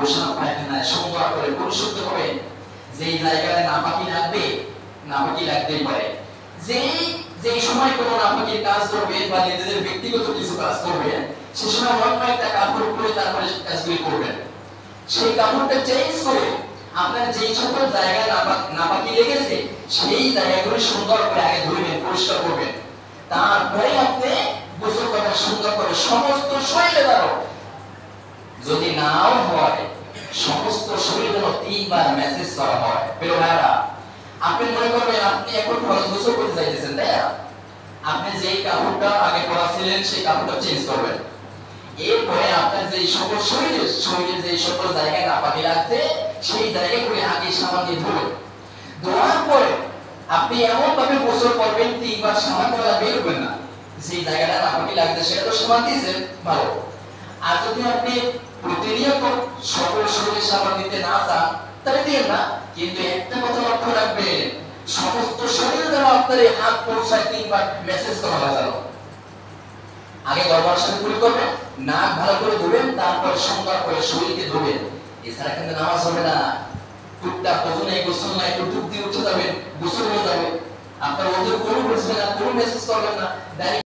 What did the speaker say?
পোশাক পায়খানায় সুন্দর করে পরিশুদ্ধ হবে। যেই জায়গায় নাপাকি লাগবে, নাপাকি লাগতেই পারে, যেই সময় কোনো নাপাকির কাজ করবে বা নিজেদের ব্যক্তিগত কিছু কাজ করবে, সে সময় অন্য একটা কাপড় পরে তারপরে কাজগুলি করবেন। সেই কাপড়টা চেঞ্জ করে আপনার যেই সকল জায়গায় নাপাকি লেগেছে সেই জায়গাগুলি সুন্দর করে আগে ধুবেন, পরিষ্কার করবেন। তারপরে আপনি গোসল করবেন সুন্দর করে সমস্ত শরীরে দাও। যদি নাও হয় সমস্ত শরীর যেন 3 বার মেসেজ করা হয়। প্রিয় ভাইরা, আপনি মনে করবেন আপনি এখন ফরজ গোসল করতে যাইতেছেন, তাই না? আপনি যেই কাপড়টা আগে পরা ছিলেন সেই কাপড়টা চেঞ্জ করবেন। এরপরে আপনার যে সকল শরীরের যে সকল জায়গায় নাপাকি লাগছে সেই জায়গাগুলি আগে সাবান দিয়ে ধুবেন। ধোয়ার পরে আপনি এমন ভাবে গোসল করবেন 3 বার সাবান দ্বারা বের করবেন না। যে জায়গাটা নাপাকি লাগছে সেটা তো সাবান দিয়েছেন, ভালো। আর যদি আপনি প্রতিনিয়ত সকল শরীরে সাবান দিতে না চান তাহলে দিন না, কিন্তু একটা কথা লক্ষ্য রাখবেন, সমস্ত শরীরে যেন আপনার এই হাত পৌঁছায় 3 বার মেসেজ করা হয়। আগে গর্বার সাথে কুলি করবেন, নাক ভালো করে ধুবেন, তারপর সুন্দর করে শরীরকে ধুবেন। এছাড়া কিন্তু নামাজ হবে না। টুকটাক ওজনে গোসল না, একটু টুক দিয়ে উঠে যাবেন, গোসল হয়ে যাবে। আপনার ওজনে কোনো বুঝবে না, কোনো মেসেজ করবেন না, দাড়ি